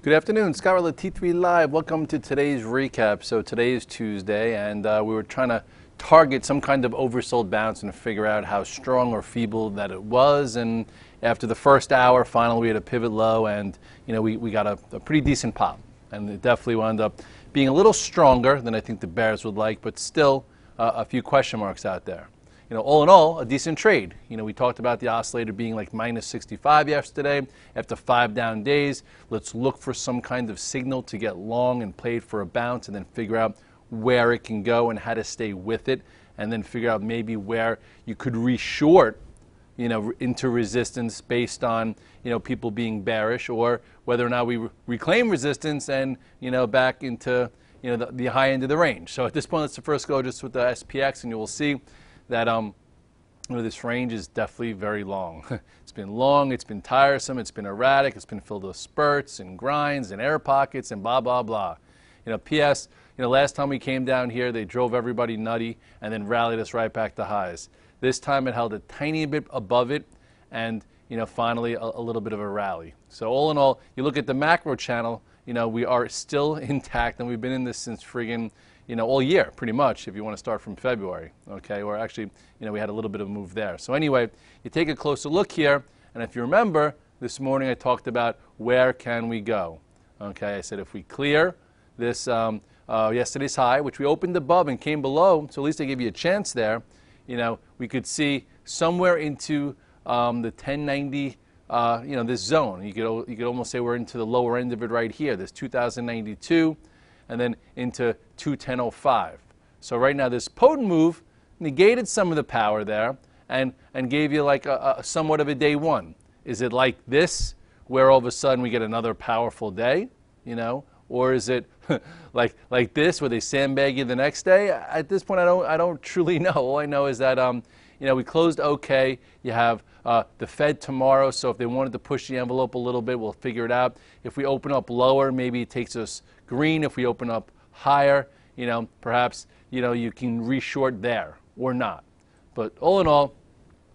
Good afternoon, Scott with T3 Live. Welcome to today's recap. So today is Tuesday, and we were trying to target some kind of oversold bounce and figure out how strong or feeble that it was. And after the first hour, finally we had a pivot low, and we got a pretty decent pop. And it definitely wound up being a little stronger than I think the bears would like, but still a few question marks out there. All in all, a decent trade. We talked about the oscillator being like minus 65 yesterday. After 5 down days, let's look for some kind of signal to get long and play it for a bounce, and then figure out where it can go and how to stay with it, and then figure out maybe where you could reshort, into resistance based on, people being bearish, or whether or not we reclaim resistance and, back into, the high end of the range. So at this point, let's first go just with the SPX, and you will see that this range is definitely very long. It's been long, it's been tiresome, it's been erratic, it's been filled with spurts and grinds and air pockets and blah, blah, blah. PS, last time we came down here, they drove everybody nutty and then rallied us right back to highs. This time it held a tiny bit above it, and finally a little bit of a rally. So all in all, you look at the macro channel, we are still intact, and we've been in this since friggin' all year, pretty much, if you want to start from February, okay? Or actually, we had a little bit of a move there. So anyway, you take a closer look here, and if you remember, this morning I talked about where can we go, okay? I said if we clear this yesterday's high, which we opened above and came below, so at least I gave you a chance there, we could see somewhere into the 1090, this zone. You could almost say we're into the lower end of it right here, this 2092, and then into 210.05. So right now this potent move negated some of the power there and gave you like a somewhat of a day one. Is it like this, where all of a sudden we get another powerful day, or is it like this, where they sandbag you the next day? At this point, I don't truly know. All I know is that we closed okay. You have the Fed tomorrow, so if they wanted to push the envelope a little bit, we'll figure it out. If we open up lower, maybe it takes us green. If we open up higher, perhaps you can reshort there or not. But all in all,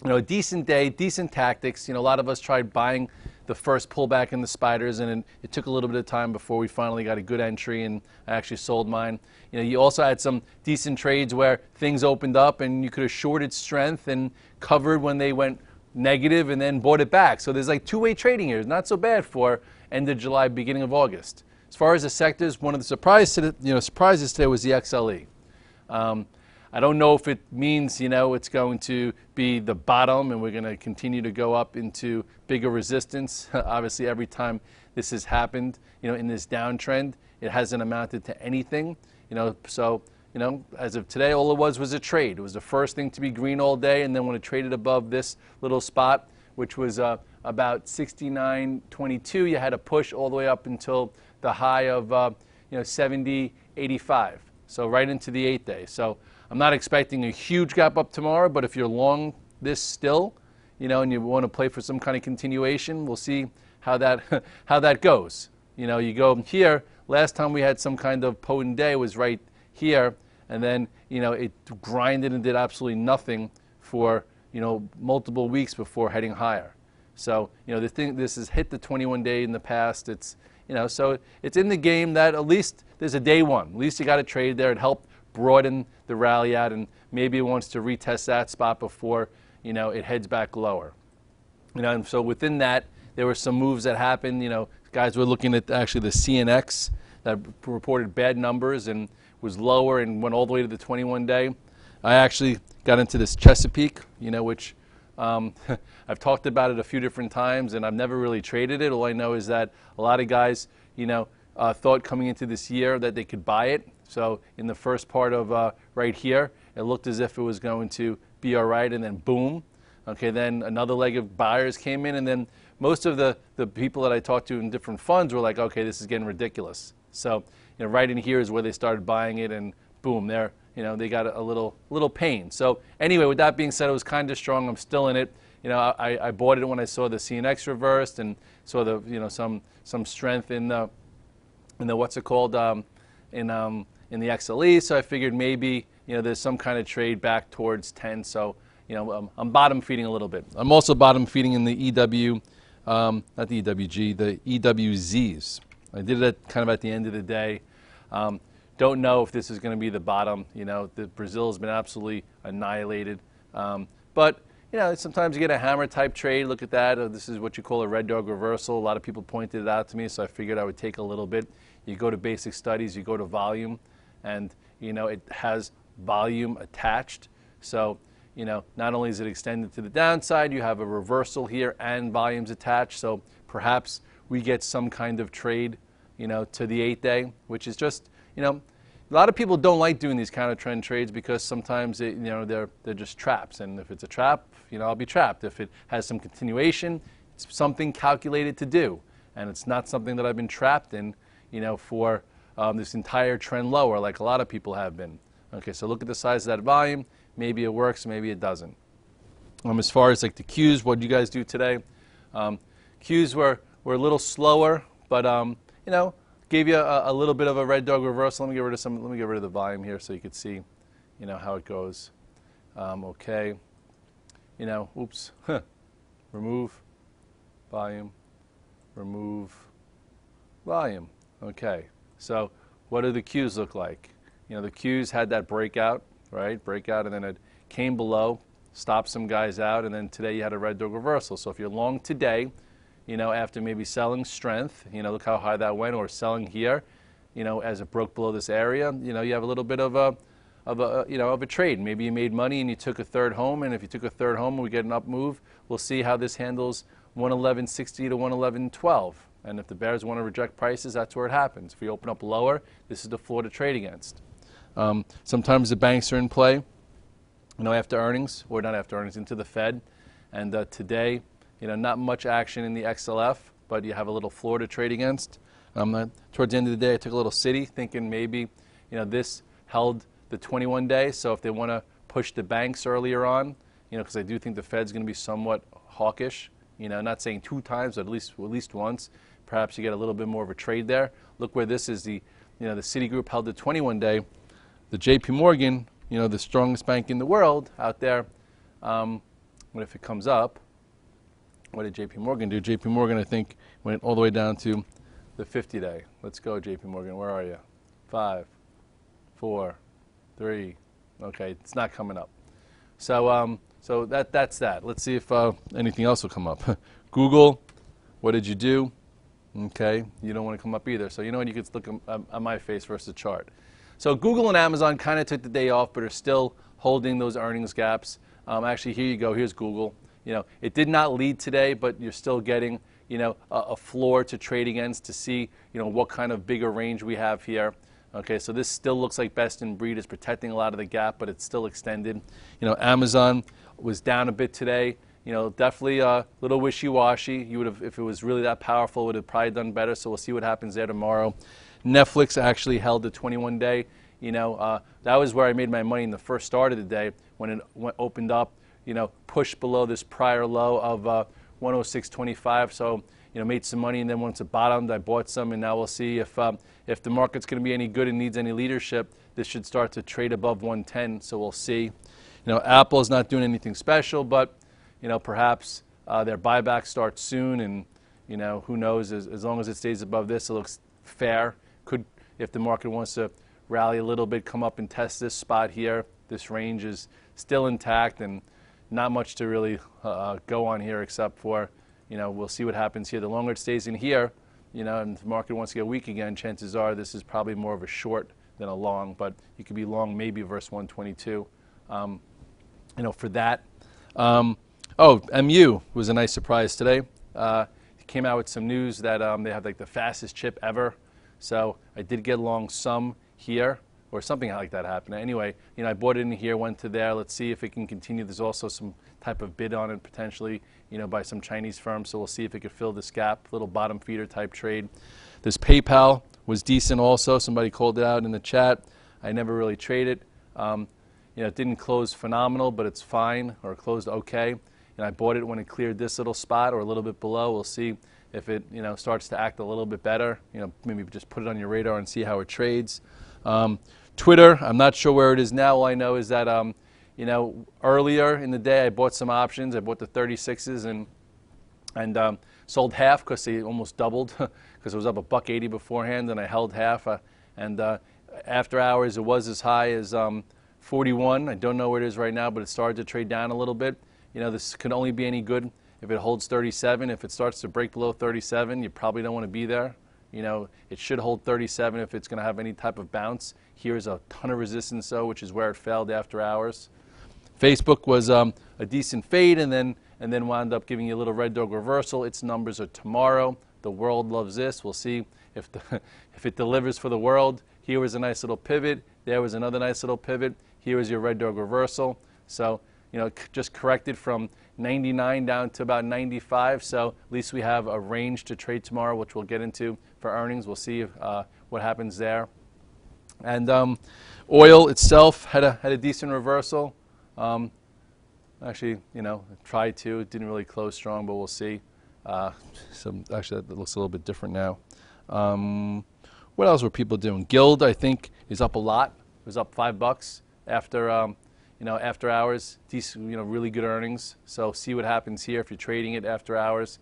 a decent day, decent tactics. A lot of us tried buying the first pullback in the spiders, and it took a little bit of time before we finally got a good entry, and I actually sold mine. You also had some decent trades where things opened up and you could have shorted strength and covered when they went negative and then bought it back. So there's like two-way trading here. It's not so bad for end of July, beginning of August. As far as the sectors, one of the surprises today was the XLE. I don't know if it means, it's going to be the bottom and we're going to continue to go up into bigger resistance. Obviously, every time this has happened, in this downtrend, it hasn't amounted to anything. So, as of today, all it was a trade. It was the first thing to be green all day, and then when it traded above this little spot, which was about 69.22, you had to push all the way up until the high of 70.85. So right into the 8-day. So I'm not expecting a huge gap up tomorrow, but if you're long this still, and you want to play for some kind of continuation, we'll see how that how that goes. You go here. Last time we had some kind of potent day was right here, and then it grinded and did absolutely nothing for multiple weeks before heading higher. So this has hit the 21-day in the past. It's so it's in the game that at least there's a day one. At least you got to trade there. It helped broaden the rally out, and maybe it wants to retest that spot before it heads back lower. And so within that, there were some moves that happened. Guys were looking at actually the CNX that reported bad numbers and was lower and went all the way to the 21-day. I actually got into this Chesapeake, which I've talked about it a few different times, and I've never really traded it. All I know is that a lot of guys, thought coming into this year that they could buy it. So in the first part of right here, it looked as if it was going to be all right, and then boom. Okay, then another leg of buyers came in, and then most of the people that I talked to in different funds were like, okay, this is getting ridiculous. So right in here is where they started buying it, and boom, there. They got a little pain. So anyway, with that being said, it was kind of strong. I'm still in it. I bought it when I saw the CNX reversed and saw the some strength in the what's it called in the XLE. So I figured maybe there's some kind of trade back towards 10. So I'm bottom feeding a little bit. I'm also bottom feeding in the EW, not the EWG, the EWZs. I did it kind of at the end of the day. Don't know if this is going to be the bottom. Brazil has been absolutely annihilated. But sometimes you get a hammer type trade. Look at that. This is what you call a red dog reversal. A lot of people pointed it out to me, so I figured I would take a little bit. You go to basic studies, you go to volume, and it has volume attached. So not only is it extended to the downside, you have a reversal here and volumes attached. So perhaps we get some kind of trade, to the 8-day, which is just, a lot of people don't like doing these counter trend trades because sometimes they're just traps. And if it's a trap, I'll be trapped. If it has some continuation, it's something calculated to do, and it's not something that I've been trapped in, for this entire trend lower, like a lot of people have been. Okay, so look at the size of that volume. Maybe it works, maybe it doesn't. As far as like the Qs, what did you guys do today? Qs were a little slower, but gave you a little bit of a red dog reversal. Let me get rid of the volume here so you could see, how it goes. Okay. Oops. Remove volume. Remove volume. Okay. So what do the Qs look like? The Qs had that breakout, right? Breakout, and then it came below, stopped some guys out, and then today you had a red dog reversal. So if you're long today, after maybe selling strength, look how high that went, or selling here, as it broke below this area, you have a little bit of a trade. Maybe you made money and you took a third home, and if you took a third home and we get an up move, we'll see how this handles 111.60 to 111.12. And if the bears want to reject prices, that's where it happens. If we open up lower, this is the floor to trade against. Sometimes the banks are in play, after earnings, or not after earnings, into the Fed. And today, not much action in the XLF, but you have a little floor to trade against. Towards the end of the day, I took a little city, thinking maybe, this held the 21-day. So if they want to push the banks earlier on, because I do think the Fed's going to be somewhat hawkish, not saying 2 times, but at least once. Perhaps you get a little bit more of a trade there. Look where this is. The Citigroup held the 21-day. The JP Morgan, the strongest bank in the world out there, what if it comes up? What did JP Morgan do? JP Morgan, I think, went all the way down to the 50-day. Let's go, JP Morgan. Where are you? 5, 4, 3. Okay, it's not coming up. So that's that. Let's see if anything else will come up. Google, what did you do? Okay, you don't want to come up either. So you could look at my face versus the chart. So Google and Amazon kind of took the day off, but are still holding those earnings gaps. Actually, here you go. Here's Google. It did not lead today, but you're still getting, a floor to trade against to see, what kind of bigger range we have here. Okay, so this still looks like best in breed is protecting a lot of the gap, but it's still extended. Amazon was down a bit today. Definitely a little wishy-washy. You would have, if it was really that powerful, would have probably done better. So we'll see what happens there tomorrow. Netflix actually held the 21-day. That was where I made my money in the first start of the day when it opened up. Pushed below this prior low of 106.25. So made some money, and then once it bottomed, I bought some, and now we'll see if the market's going to be any good and needs any leadership. This should start to trade above 110. So we'll see. Apple is not doing anything special, but perhaps their buyback starts soon, and who knows? As long as it stays above this, it looks fair. Could, if the market wants to rally a little bit, come up and test this spot here. This range is still intact, and not much to really go on here except for, we'll see what happens here. The longer it stays in here, and the market wants to get weak again, chances are this is probably more of a short than a long, but you could be long maybe versus 122. For that. MU was a nice surprise today. Came out with some news that they have like the fastest chip ever. So I did get long some here, or something like that happened. Anyway, I bought it in here, went to there. Let's see if it can continue. There's also some type of bid on it potentially, by some Chinese firm. So we'll see if it could fill this gap, little bottom feeder type trade. This PayPal was decent also. Somebody called it out in the chat. I never really traded. It didn't close phenomenal, but it's fine, or it closed okay. And I bought it when it cleared this little spot or a little bit below. We'll see if it, starts to act a little bit better. Maybe just put it on your radar and see how it trades. Twitter, I'm not sure where it is now. All I know is that, earlier in the day I bought some options. I bought the 36s and sold half because they almost doubled because it was up $1.80 beforehand, and I held half. After hours, it was as high as 41. I don't know where it is right now, but it started to trade down a little bit. This could only be any good if it holds 37. If it starts to break below 37, you probably don't want to be there. It should hold 37 if it's going to have any type of bounce. Here's a ton of resistance, though, which is where it failed after hours. Facebook was a decent fade, and then wound up giving you a little red dog reversal. Its numbers are tomorrow. The world loves this. We'll see if it delivers for the world. Here was a nice little pivot. There was another nice little pivot. Here was your red dog reversal. So, just corrected from 99 down to about 95. So at least we have a range to trade tomorrow, which we'll get into for earnings. We'll see what happens there. And oil itself had a decent reversal. Actually, tried to. It didn't really close strong, but we'll see. Actually, that looks a little bit different now. What else were people doing? GILD, I think, is up a lot. It was up $5 after after hours. Decent, really good earnings. So see what happens here if you're trading it after hours.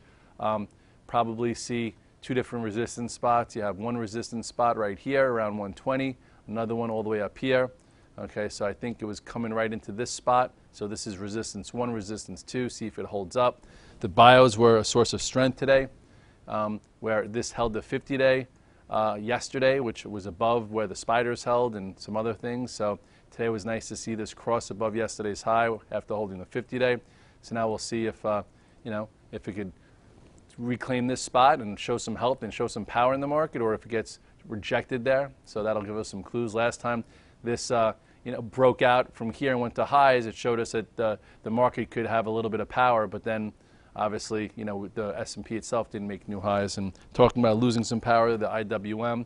Probably see two different resistance spots. You have one resistance spot right here around 120, another one all the way up here. Okay, so I think it was coming right into this spot. So this is resistance 1, resistance 2. See if it holds up. The bios were a source of strength today, where this held the 50-day yesterday, which was above where the spiders held and some other things. So today was nice to see this cross above yesterday's high after holding the 50-day. So now we'll see if if it could reclaim this spot and show some health and show some power in the market, or if it gets rejected there. So that'll give us some clues. Last time this broke out from here and went to highs, it showed us that the market could have a little bit of power, but then obviously, the S&P itself didn't make new highs. And talking about losing some power, the IWM,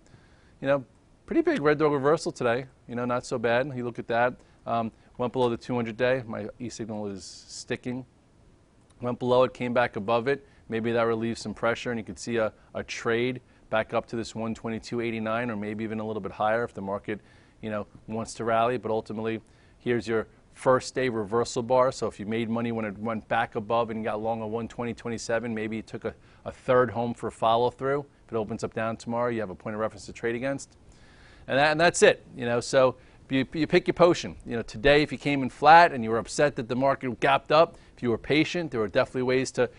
pretty big red dog reversal today. Not so bad. You look at that. Went below the 200-day. My E-signal is sticking. Went below it, came back above it. Maybe that relieves some pressure, and you could see a trade back up to this 122.89, or maybe even a little bit higher if the market, wants to rally. But ultimately, here's your first day reversal bar. So if you made money when it went back above and got long on 120.27, maybe you took a third home for follow through. If it opens up down tomorrow, you have a point of reference to trade against. And that's it. So you pick your potion. Today, if you came in flat and you were upset that the market gapped up, if you were patient, there were definitely ways to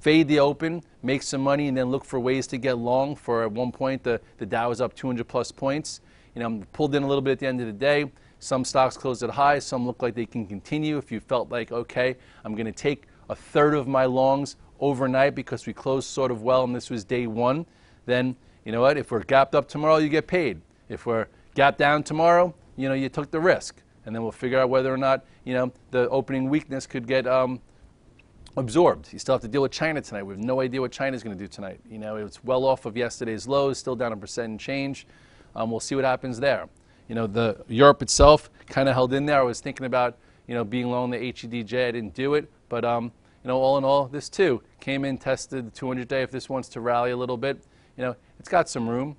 fade the open, make some money, and then look for ways to get long. For at one point, the Dow was up 200 plus points. Pulled in a little bit at the end of the day. Some stocks closed at high. Some look like they can continue. If you felt like, okay, I'm going to take a third of my longs overnight because we closed sort of well and this was day one, then you know what? If we're gapped up tomorrow, you get paid. If we're gapped down tomorrow, you took the risk. And then we'll figure out whether or not, the opening weakness could get absorbed. You still have to deal with China tonight. We have no idea what China's going to do tonight. It's well off of yesterday's lows, still down 1% and change. We'll see what happens there. The Europe itself kind of held in there. I was thinking about, being long the HEDJ. I didn't do it, but all in all, this too came in, tested the 200-day. If this wants to rally a little bit, it's got some room.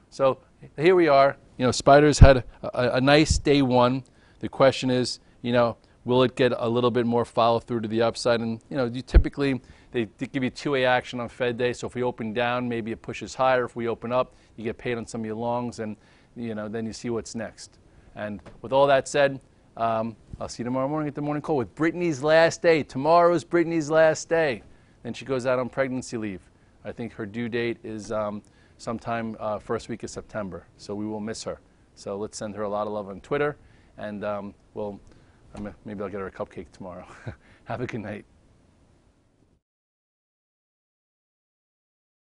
So here we are. Spiders had a nice day one. The question is, will it get a little bit more follow through to the upside? And you typically they give you 2A action on Fed day. So if we open down, maybe it pushes higher. If we open up, you get paid on some of your longs, and then you see what's next. And with all that said, I'll see you tomorrow morning at the morning call with Brittany's last day. Tomorrow's Brittany's last day. Then she goes out on pregnancy leave. I think her due date is sometime first week of September. So we will miss her. So let's send her a lot of love on Twitter, and maybe I'll get her a cupcake tomorrow. Have a good night.